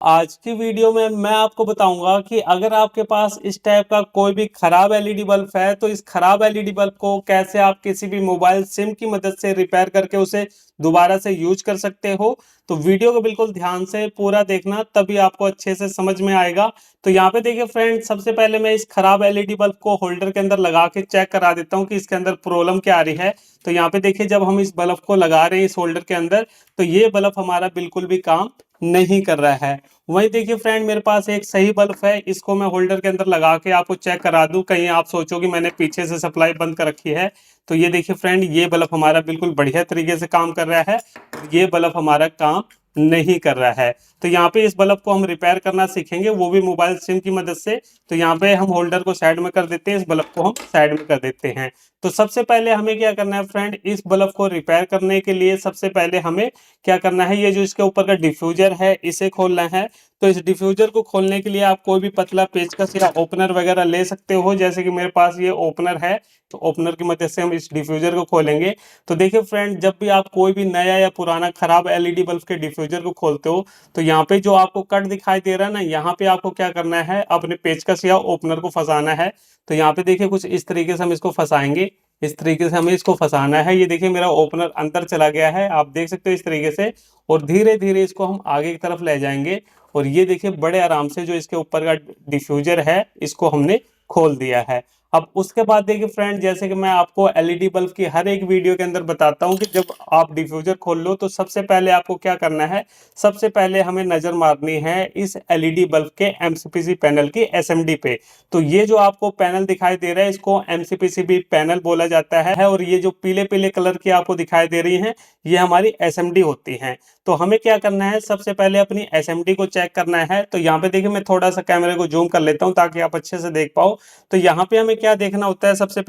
आज की वीडियो में मैं आपको बताऊंगा कि अगर आपके पास इस टाइप का कोई भी खराब एलईडी बल्ब है तो इस खराब एलईडी बल्ब को कैसे आप किसी भी मोबाइल सिम की मदद से रिपेयर करके उसे दोबारा से यूज कर सकते हो। तो वीडियो को बिल्कुल ध्यान से पूरा देखना, तभी आपको अच्छे से समझ में आएगा। तो यहाँ पे देखिए फ्रेंड, सबसे पहले मैं इस खराब एलईडी बल्ब को होल्डर के अंदर लगा के चेक करा देता हूँ कि इसके अंदर प्रॉब्लम क्या आ रही है। तो यहाँ पे देखिए, जब हम इस बल्ब को लगा रहे हैं इस होल्डर के अंदर, तो ये बल्ब हमारा बिल्कुल भी काम नहीं कर रहा है। वहीं देखिए फ्रेंड, मेरे पास एक सही बल्ब है, इसको मैं होल्डर के अंदर लगा के आपको चेक करा दूं, कहीं आप सोचो कि मैंने पीछे से सप्लाई बंद कर रखी है। तो ये देखिए फ्रेंड, ये बल्ब हमारा बिल्कुल बढ़िया तरीके से काम कर रहा है। ये बल्ब हमारा काम नहीं कर रहा है। तो यहाँ पे इस बल्ब को हम रिपेयर करना सीखेंगे, वो भी मोबाइल सिम की मदद से। तो यहाँ पे हम होल्डर को साइड में कर देते हैं, इस बल्ब को हम साइड में कर देते हैं। तो सबसे पहले हमें क्या करना है फ्रेंड, इस बल्ब को रिपेयर करने के लिए सबसे पहले हमें क्या करना है, ये जो इसके ऊपर का डिफ्यूजर है इसे खोलना है। तो इस डिफ्यूजर को खोलने के लिए आप कोई भी पतला पेचकस या ओपनर वगैरह ले सकते हो, जैसे कि मेरे पास ये ओपनर है। तो ओपनर की मदद से हम इस डिफ्यूजर को खोलेंगे। तो देखिए फ्रेंड, जब भी आप कोई भी नया या पुराना खराब एलईडी बल्ब के डिफ्यूजर को खोलते हो, तो यहाँ पे जो आपको कट दिखाई दे रहा है ना, यहाँ पे आपको क्या करना है, अपने पेचकस या ओपनर को फंसाना है। तो यहाँ पे देखिए कुछ इस तरीके से हम इसको फंसाएंगे, इस तरीके से हमें इसको फंसाना है। ये देखिए मेरा ओपनर अंदर चला गया है, आप देख सकते हो इस तरीके से। और धीरे धीरे इसको हम आगे की तरफ ले जाएंगे। और ये देखिए बड़े आराम से जो इसके ऊपर का डिफ्यूजर है इसको हमने खोल दिया है। अब उसके बाद देखिए फ्रेंड, जैसे कि मैं आपको एलईडी बल्ब की हर एक वीडियो के अंदर बताता हूँ कि जब आप डिफ्यूजर खोल लो तो सबसे पहले आपको क्या करना है। सबसे पहले हमें नजर मारनी है इस एलईडी बल्ब के एमसीपीसी पैनल की एसएमडी पे। तो ये जो आपको पैनल दिखाई दे रहा है इसको एमसीपीसीबी पैनल बोला जाता है। और ये जो पीले पीले कलर की आपको दिखाई दे रही हैं, ये हमारी एसएमडी होती हैं। तो हमें क्या करना है, सबसे पहले अपनी एसएमडी को चेक करना है। तो यहाँ पे देखिए, मैं थोड़ा सा कैमरे को जूम कर लेता हूँ ताकि आप अच्छे से देख पाओ। तो यहाँ पे हमें क्या देखना होता है, सबसे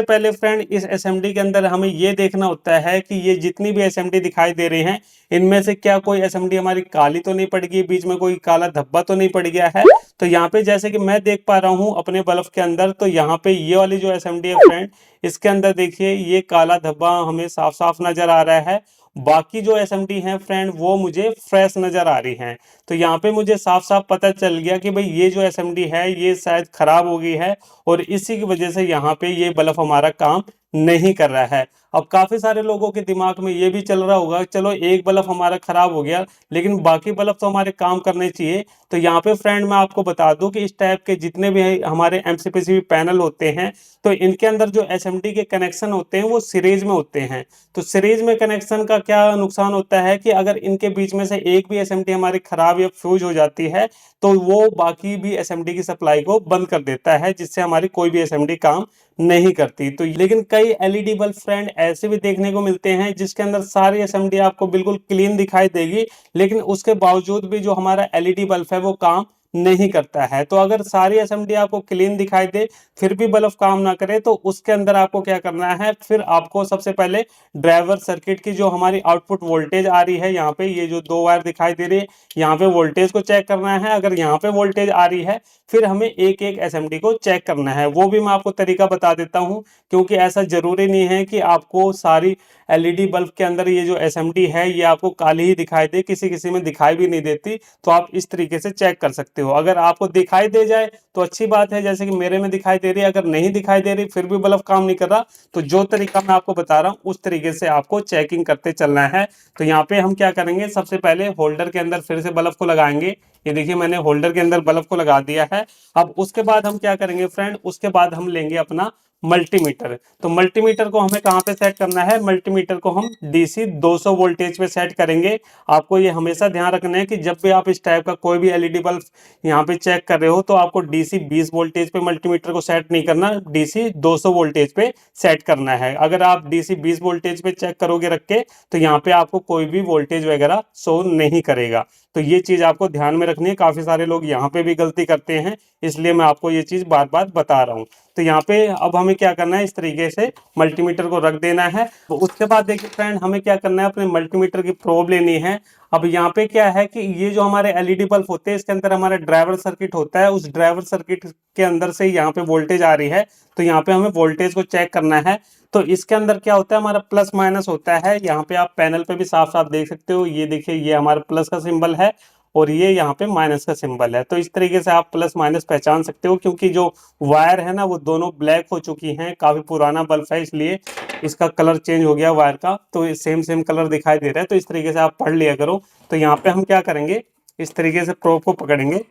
पहले फ्रेंड, इस एसएमडी के अंदर हमें ये देखना होता है कि ये जितनी भी एसएमडी दिखाई दे रही हैं, इनमें से क्या कोई एसएमडी हमारी काली तो नहीं पड़ गई, बीच में कोई काला धब्बा तो नहीं पड़ गया है। तो यहाँ पे जैसे कि मैं देख पा रहा हूँ अपने बल्ब के अंदर, तो यहाँ पे ये वाली जो एसएमडी है फ्रेंड, इसके अंदर देखिए ये काला धब्बा हमें साफ साफ नजर आ रहा है। बाकी जो एसएमडी हैं फ्रेंड, वो मुझे फ्रेश नजर आ रही हैं। तो यहाँ पे मुझे साफ साफ पता चल गया कि भाई ये जो एसएमडी है ये शायद खराब हो गई है, और इसी की वजह से यहाँ पे ये बल्ब हमारा काम नहीं कर रहा है। अब काफी सारे लोगों के दिमाग में ये भी चल रहा होगा, चलो एक बल्ब हमारा खराब हो गया, लेकिन बाकी बल्ब तो हमारे काम करने चाहिए। तो यहाँ पे फ्रेंड मैं आपको बता दूं कि इस टाइप के जितने भी हमारे एमसीपीसीबी पैनल होते हैं, तो इनके अंदर जो एसएमडी के कनेक्शन होते हैं वो सीरीज में होते हैं। तो सीरीज में कनेक्शन का क्या नुकसान होता है कि अगर इनके बीच में से एक भी एसएमडी हमारी खराब या फ्यूज हो जाती है, तो वो बाकी भी एसएमडी की सप्लाई को बंद कर देता है, जिससे हमारी कोई भी एसएमडी काम नहीं करती। तो लेकिन कई एलईडी बल्ब फ्रेंड ऐसे भी देखने को मिलते हैं जिसके अंदर सारी एसएमडी आपको बिल्कुल क्लीन दिखाई देगी, लेकिन उसके बावजूद भी जो हमारा एलईडी बल्ब है वो काम नहीं करता है। तो अगर सारी एसएमडी आपको क्लीन दिखाई दे फिर भी बल्ब काम ना करे, तो उसके अंदर आपको क्या करना है, फिर आपको सबसे पहले ड्राइवर सर्किट की जो हमारी आउटपुट वोल्टेज आ रही है, यहाँ पे ये जो दो वायर दिखाई दे रही है, यहाँ पे वोल्टेज को चेक करना है। अगर यहाँ पे वोल्टेज आ रही है, फिर हमें एक एक एसएमडी को चेक करना है। वो भी मैं आपको तरीका बता देता हूँ, क्योंकि ऐसा जरूरी नहीं है कि आपको सारी एलईडी बल्ब के अंदर ये जो एसएमडी है ये आपको काली ही दिखाई दे, किसी किसी में दिखाई भी नहीं देती। तो आप इस तरीके से चेक कर सकते हो। अगर आपको दिखाई दे जाए तो अच्छी बात है, जैसे कि मेरे में दिखाई दे रही है। अगर नहीं दिखाई दे रही फिर भी बल्ब काम नहीं कर रहा, तो जो तरीका मैं आपको बता रहा हूँ उस तरीके से आपको चेकिंग करते चलना है। तो यहाँ पे हम क्या करेंगे, सबसे पहले होल्डर के अंदर फिर से बल्ब को लगाएंगे। ये देखिए मैंने होल्डर के अंदर बल्ब को लगा दिया है। अब उसके बाद हम क्या करेंगे फ्रेंड, उसके बाद हम लेंगे अपना मल्टीमीटर। तो मल्टीमीटर को हमें कहाँ पे सेट करना है, मल्टीमीटर को हम डीसी 200 वोल्टेज पे सेट करेंगे। आपको ये हमेशा ध्यान रखना है कि जब भी आप इस टाइप का कोई भी एलईडी बल्ब यहाँ पे चेक कर रहे हो, तो आपको डीसी 20 वोल्टेज पे मल्टीमीटर को सेट नहीं करना, डीसी 200 वोल्टेज पे सेट करना है। अगर आप डीसी 20 वोल्टेज पे चेक करोगे रख के, तो यहाँ पे आपको कोई भी वोल्टेज वगैरह शो नहीं करेगा। तो ये चीज आपको ध्यान में रखनी है, काफी सारे लोग यहाँ पे भी गलती करते हैं, इसलिए मैं आपको ये चीज बार बार बता रहा हूँ। तो यहाँ पे अब हमें क्या करना है, इस तरीके से मल्टीमीटर को रख देना है। तो उसके बाद देखिए फ्रेंड, हमें क्या करना है, अपने मल्टीमीटर की प्रोब लेनी है। अब यहाँ पे क्या है कि ये जो हमारे एलईडी बल्ब होते हैं इसके अंदर हमारा ड्राइवर सर्किट होता है, उस ड्राइवर सर्किट के अंदर से यहाँ पे वोल्टेज आ रही है। तो यहाँ पे हमें वोल्टेज को चेक करना है। तो इसके अंदर क्या होता है, हमारा प्लस माइनस होता है। यहाँ पे आप पैनल पे भी साफ साफ देख सकते हो, ये देखिए ये हमारा प्लस का सिंबल है, और ये यहाँ पे माइनस का सिंबल है। तो इस तरीके से आप प्लस माइनस पहचान सकते हो, क्योंकि जो वायर है ना वो दोनों ब्लैक हो चुकी हैं, काफी पुराना बल्ब है इसलिए इसका कलर चेंज हो गया वायर का, तो ये सेम सेम कलर दिखाई दे रहा है। तो इस तरीके से आप पढ़ लिया करो। तो यहाँ पे हम क्या करेंगे, इस तरीके से प्रोब को पकड़ेंगे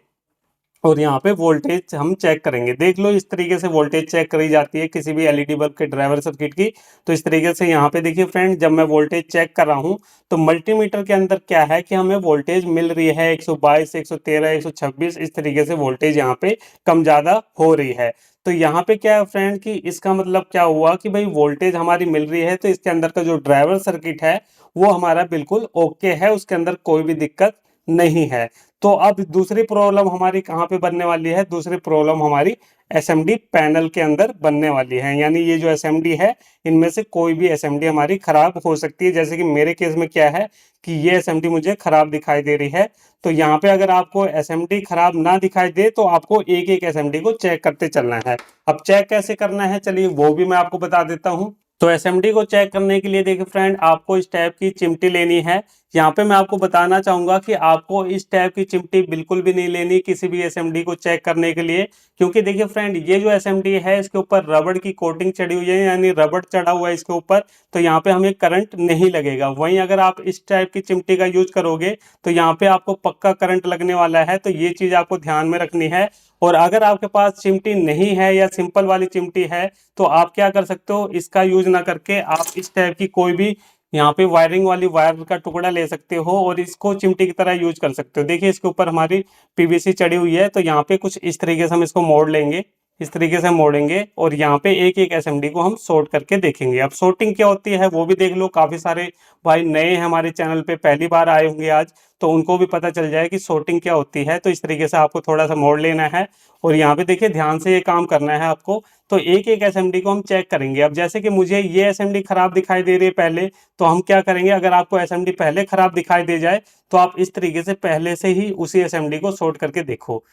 और यहाँ पे वोल्टेज हम चेक करेंगे। देख लो इस तरीके से वोल्टेज चेक करी जाती है किसी भी एलईडी बल्ब के ड्राइवर सर्किट की। तो इस तरीके से यहाँ पे देखिए फ्रेंड, जब मैं वोल्टेज चेक कर रहा हूँ तो मल्टीमीटर के अंदर क्या है कि हमें वोल्टेज मिल रही है 122, 113, 126, इस तरीके से वोल्टेज यहाँ पे कम ज्यादा हो रही है। तो यहाँ पे क्या है फ्रेंड कि इसका मतलब क्या हुआ कि भाई वोल्टेज हमारी मिल रही है, तो इसके अंदर का जो ड्राइवर सर्किट है वो हमारा बिल्कुल ओके है, उसके अंदर कोई भी दिक्कत नहीं है। तो अब दूसरी प्रॉब्लम हमारी कहाँ पे बनने वाली है, दूसरी प्रॉब्लम हमारी एसएमडी पैनल के अंदर बनने वाली है। यानी ये जो एसएमडी है इनमें से कोई भी एसएमडी हमारी खराब हो सकती है। जैसे कि मेरे केस में क्या है कि ये एसएमडी मुझे खराब दिखाई दे रही है। तो यहाँ पे अगर आपको एसएमडी खराब ना दिखाई दे तो आपको एक एक एसएमडी को चेक करते चलना है। अब चेक कैसे करना है चलिए वो भी मैं आपको बता देता हूँ। तो एसएमडी को चेक करने के लिए देखिए फ्रेंड, आपको इस टाइप की चिमटी लेनी है। यहाँ पे मैं आपको बताना चाहूंगा कि आपको इस टाइप की चिमटी बिल्कुल भी नहीं लेनी किसी भी एसएमडी को चेक करने के लिए, क्योंकि देखिए फ्रेंड ये जो एसएमडी है इसके ऊपर रबड़ की कोटिंग चढ़ी हुई है, यानी रबड़ चढ़ा हुआ है इसके ऊपर। तो यहाँ पे हमें करंट नहीं लगेगा। वहीं अगर आप इस टाइप की चिमटी का यूज करोगे तो यहाँ पे आपको पक्का करंट लगने वाला है। तो ये चीज आपको ध्यान में रखनी है। और अगर आपके पास चिमटी नहीं है या सिंपल वाली चिमटी है तो आप क्या कर सकते हो, इसका यूज ना करके आप इस टाइप की कोई भी यहाँ पे वायरिंग वाली वायर का टुकड़ा ले सकते हो और इसको चिमटी की तरह यूज कर सकते हो। देखिए इसके ऊपर हमारी पीवीसी चढ़ी हुई है, तो यहाँ पे कुछ इस तरीके से हम इसको मोड़ लेंगे, इस तरीके से मोड़ेंगे और यहाँ पे एक एक एसएमडी को हम सोर्ट करके देखेंगे। अब सोर्टिंग क्या होती है वो भी देख लो। काफी सारे भाई नए हैं हमारे चैनल पे, पहली बार आए होंगे आज, तो उनको भी पता चल जाए कि सोर्टिंग क्या होती है। तो इस तरीके से आपको थोड़ा सा मोड़ लेना है और यहाँ पे देखिए ध्यान से ये काम करना है आपको। तो एक एक एसएमडी को हम चेक करेंगे। अब जैसे कि मुझे ये एसएमडी खराब दिखाई दे रही है पहले, तो हम क्या करेंगे, अगर आपको एसएमडी पहले खराब दिखाई दे जाए तो आप इस तरीके से पहले से ही उसी एसएमडी को सोर्ट करके देखो।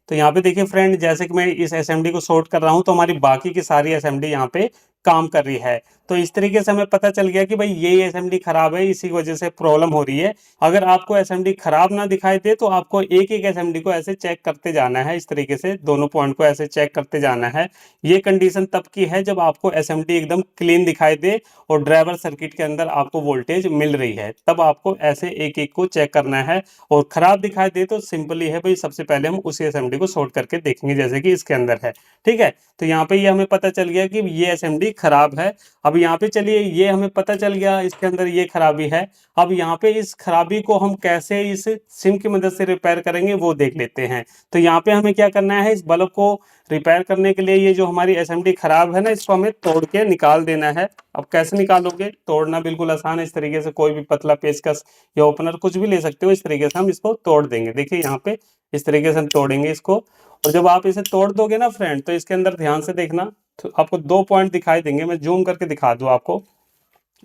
तो यहाँ पे देखिए फ्रेंड, जैसे कि मैं इस एसएमडी को सोर्ट कर रहा हूँ तो हमारी बाकी की सारी एसएमडी यहाँ पे काम कर रही है। तो इस तरीके से हमें पता चल गया कि भाई ये एसएमडी खराब है, इसी वजह से प्रॉब्लम हो रही है। अगर आपको एसएमडी खराब ना दिखाई दे तो आपको एक एक एसएमडी को ऐसे चेक करते जाना है, इस तरीके से दोनों पॉइंट को ऐसे चेक करते जाना है। ये कंडीशन तब की है जब आपको एसएमडी एकदम क्लीन दिखाई दे और ड्राइवर सर्किट के अंदर आपको वोल्टेज मिल रही है, तब आपको ऐसे एक एक को चेक करना है। और खराब दिखाई दे तो सिंपली है भाई, सबसे पहले हम उसी एसएमडी को शॉर्ट करके देखेंगे जैसे कि इसके अंदर है। ठीक है, तो यहाँ पे ये हमें पता चल गया कि ये एसएमडी खराब है। अब यहाँ पे चलिए, ये हमें पता चल गया इसके अंदर ये खराबी है। अब यहाँ पे इस खराबी को हम कैसे इस सिम की मदद से रिपेयर करेंगे वो देख लेते हैं। तो यहाँ पे हमें क्या करना है, इस बल्ब को रिपेयर करने के लिए ये जो हमारी एसएमडी खराब है ना, इसको हमें तोड़ के निकाल देना है। अब कैसे निकालोगे, तोड़ना बिल्कुल आसान है। इस तरीके से कोई भी पतला पेचकस या ओपनर कुछ भी ले सकते हो, इस तरीके से हम इसको तोड़ देंगे। देखिए यहाँ पे इस तरीके से हम तोड़ेंगे इसको। और जब आप इसे तोड़ दोगे ना फ्रेंड, तो इसके अंदर ध्यान से देखना, तो आपको दो पॉइंट दिखाई देंगे। मैं जूम करके दिखा दूं आपको,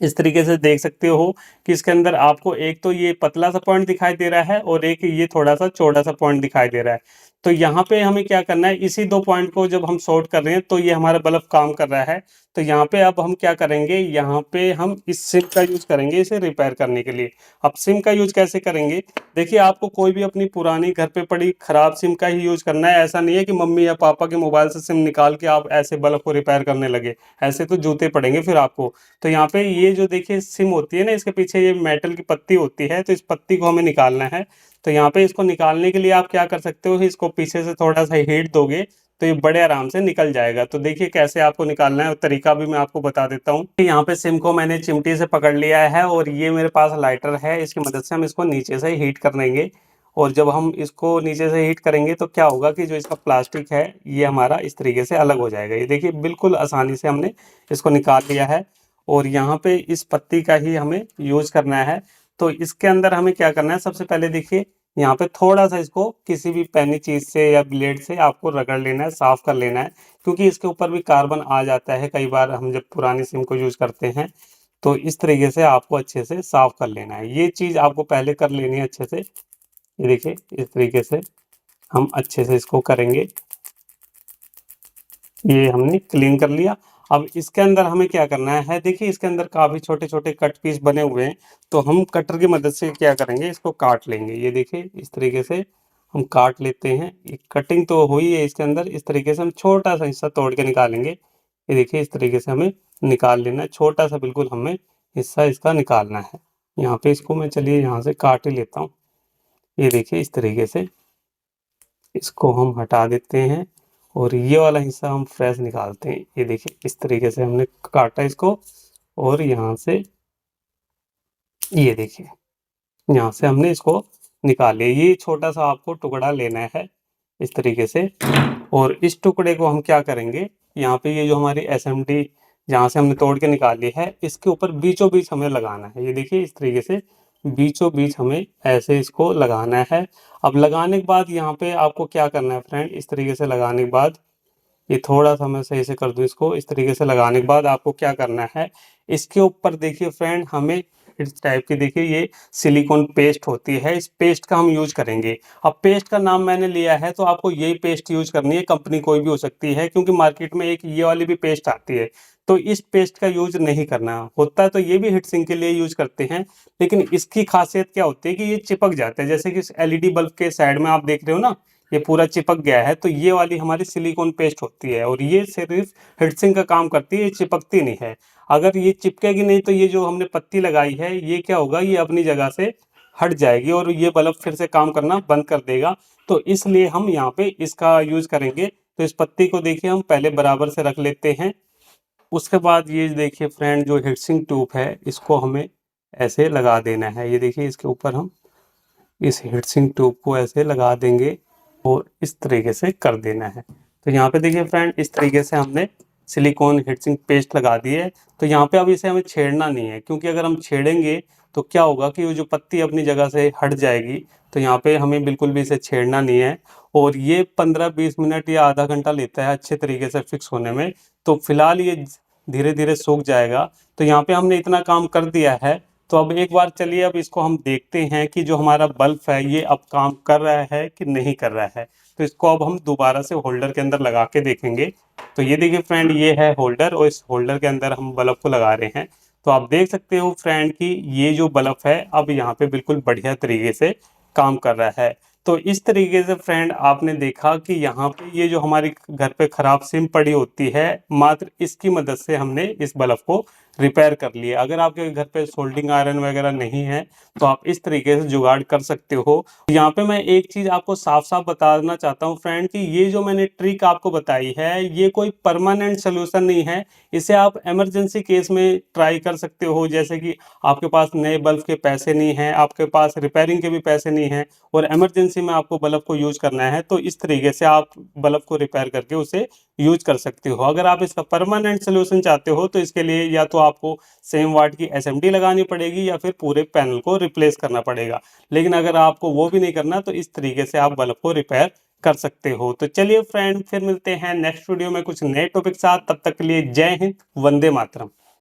इस तरीके से देख सकते हो कि इसके अंदर आपको एक तो ये पतला सा पॉइंट दिखाई दे रहा है और एक ये थोड़ा सा चौड़ा सा पॉइंट दिखाई दे रहा है। तो यहाँ पे हमें क्या करना है, इसी दो पॉइंट को जब हम शॉर्ट कर रहे हैं तो ये हमारा बल्ब काम कर रहा है। तो यहाँ पे अब हम क्या करेंगे, यहाँ पे हम इस सिम का यूज करेंगे इसे रिपेयर करने के लिए। अब सिम का यूज कैसे करेंगे, देखिए आपको कोई भी अपनी पुरानी घर पे पड़ी खराब सिम का ही यूज करना है। ऐसा नहीं है कि मम्मी या पापा के मोबाइल से सिम निकाल के आप ऐसे बल्ब को रिपेयर करने लगे, ऐसे तो जूते पड़ेंगे फिर आपको। तो यहाँ पे ये जो देखिए सिम होती है ना, इसके पीछे ये मेटल की पत्ती होती है, तो इस पत्ती को हमें निकालना है। तो यहाँ पे इसको निकालने के लिए आप क्या कर सकते हो, इसको पीछे से थोड़ा सा हीट दोगे तो ये बड़े आराम से निकल जाएगा। तो देखिए कैसे आपको निकालना है, और तरीका भी मैं आपको बता देता हूँ। यहाँ पे सिम को मैंने चिमटी से पकड़ लिया है और ये मेरे पास लाइटर है, इसकी मदद से हम इसको नीचे से हीट कर लेंगे। और जब हम इसको नीचे से हीट करेंगे तो क्या होगा कि जो इसका प्लास्टिक है ये हमारा इस तरीके से अलग हो जाएगा। ये देखिए बिल्कुल आसानी से हमने इसको निकाल लिया है। और यहाँ पे इस पत्ती का ही हमें यूज करना है। तो इसके अंदर हमें क्या करना है, सबसे पहले देखिए यहाँ पे थोड़ा सा इसको किसी भी पैनी चीज से या ब्लेड से आपको रगड़ लेना है, साफ कर लेना है, क्योंकि इसके ऊपर भी कार्बन आ जाता है कई बार हम जब पुरानी सिम को यूज करते हैं। तो इस तरीके से आपको अच्छे से साफ कर लेना है, ये चीज आपको पहले कर लेनी है अच्छे से। ये देखिए इस तरीके से हम अच्छे से इसको करेंगे। ये हमने क्लीन कर लिया। अब इसके अंदर हमें क्या करना है, देखिए इसके अंदर काफ़ी छोटे-छोटे कट पीस बने हुए हैं, तो हम कटर की मदद से क्या करेंगे, इसको काट लेंगे। ये देखिए इस तरीके से हम काट लेते हैं। ये कटिंग तो हुई है इसके अंदर, इस तरीके से हम छोटा-सा हिस्सा तोड़ के निकालेंगे। ये देखिए इस तरीके से हमें निकाल लेना है, छोटा-सा बिल्कुल हमें हिस्सा इसका निकालना है। यहाँ पे इसको मैं चलिए यहाँ से काट ही लेता हूँ। ये देखिए इस तरीके से इसको हम हटा देते हैं और ये वाला हिस्सा हम फ्रेश निकालते हैं। ये देखिए इस तरीके से हमने काटा इसको और यहाँ से ये देखिए यहाँ से हमने इसको निकाल लिया। ये छोटा-सा आपको टुकड़ा लेना है इस तरीके से और इस टुकड़े को हम क्या करेंगे, यहाँ पे ये जो हमारी एसएमडी जहाँ से हमने तोड़ के निकाली है, इसके ऊपर बीचों-बीच हमें लगाना है। ये देखिए इस तरीके से बीचों-बीच हमें ऐसे इसको लगाना है। अब लगाने के बाद यहाँ पे आपको क्या करना है फ्रेंड, इस तरीके से लगाने के बाद ये थोड़ा-सा मैं सही से कर दूँ इसको, इस तरीके से लगाने के बाद आपको क्या करना है, इसके ऊपर देखिए फ्रेंड हमें इस टाइप की देखिए ये सिलिकॉन पेस्ट होती है, इस पेस्ट का हम यूज़ करेंगे। अब पेस्ट का नाम मैंने लिया है तो आपको यही पेस्ट यूज़ करनी है, कंपनी कोई भी हो सकती है क्योंकि मार्केट में एक ये वाली भी पेस्ट आती है, तो इस पेस्ट का यूज़ नहीं करना। होता है तो ये भी हीट सिंक के लिए यूज़ करते हैं, लेकिन इसकी खासियत क्या होती है कि ये चिपक जाता है। जैसे कि इस एलईडी बल्ब के साइड में आप देख रहे हो ना, ये पूरा चिपक गया है, तो ये वाली हमारी सिलिकॉन पेस्ट होती है और ये सिर्फ हीट सिंक का काम करती है, ये चिपकती नहीं है। अगर ये चिपकेगी नहीं तो ये जो हमने पत्ती लगाई है, ये क्या होगा, ये अपनी जगह से हट जाएगी और ये बल्ब फिर से काम करना बंद कर देगा। तो इसलिए हम यहाँ पे इसका यूज़ करेंगे। तो इस पत्ती को देखिए हम पहले बराबर से रख लेते हैं। उसके बाद ये देखिए फ्रेंड जो हीट सिंक ट्यूब है, इसको हमें ऐसे लगा देना है। ये देखिए इसके ऊपर हम इस हीट सिंक ट्यूब को ऐसे लगा देंगे और इस तरीके से कर देना है। तो यहाँ पे देखिए फ्रेंड इस तरीके से हमने सिलिकॉन हीट सिंक पेस्ट लगा दी है। तो यहाँ पे अब इसे हमें छेड़ना नहीं है, क्योंकि अगर हम छेड़ेंगे तो क्या होगा कि वो जो पत्ती अपनी जगह से हट जाएगी। तो यहाँ पे हमें बिल्कुल भी इसे छेड़ना नहीं है और ये 15-20 मिनट या आधा घंटा लेता है अच्छे तरीके से फिक्स होने में। तो फिलहाल ये धीरे धीरे सूख जाएगा। तो यहाँ पे हमने इतना काम कर दिया है। तो अब एक बार चलिए अब इसको हम देखते हैं कि जो हमारा बल्ब है ये अब काम कर रहा है कि नहीं कर रहा है। तो इसको अब हम दोबारा से होल्डर के अंदर लगा के देखेंगे। तो ये देखिए फ्रेंड ये है होल्डर और इस होल्डर के अंदर हम बल्ब को लगा रहे हैं। तो आप देख सकते हो फ्रेंड कि ये जो बल्ब है अब यहाँ पे बिल्कुल बढ़िया तरीके से काम कर रहा है। तो इस तरीके से फ्रेंड आपने देखा कि यहाँ पे ये जो हमारी घर पे खराब सिम पड़ी होती है, मात्र इसकी मदद से हमने इस बल्ब को रिपेयर कर लिया। अगर आपके घर पे सोल्डिंग आयरन वगैरह नहीं है तो आप इस तरीके से जुगाड़ कर सकते हो। यहाँ पे मैं एक चीज़ आपको साफ-साफ बताना चाहता हूँ फ्रेंड कि ये जो मैंने ट्रिक आपको बताई है, ये कोई परमानेंट सॉल्यूशन नहीं है। इसे आप इमरजेंसी केस में ट्राई कर सकते हो, जैसे कि आपके पास नए बल्ब के पैसे नहीं हैं, आपके पास रिपेयरिंग के भी पैसे नहीं हैं और इमरजेंसी में आपको बल्ब को यूज़ करना है, तो इस तरीके से आप बल्ब को रिपेयर करके उसे यूज़ कर सकते हो। अगर आप इसका परमानेंट सॉल्यूशन चाहते हो तो इसके लिए या तो आपको सेम वाट की एसएमडी लगानी पड़ेगी या फिर पूरे पैनल को रिप्लेस करना पड़ेगा। लेकिन अगर आपको वो भी नहीं करना तो इस तरीके से आप बल्ब को रिपेयर कर सकते हो। तो चलिए फ्रेंड फिर मिलते हैं नेक्स्ट वीडियो में कुछ नए टॉपिक साथ। तब तक के लिए जय हिंद, वंदे मातरम।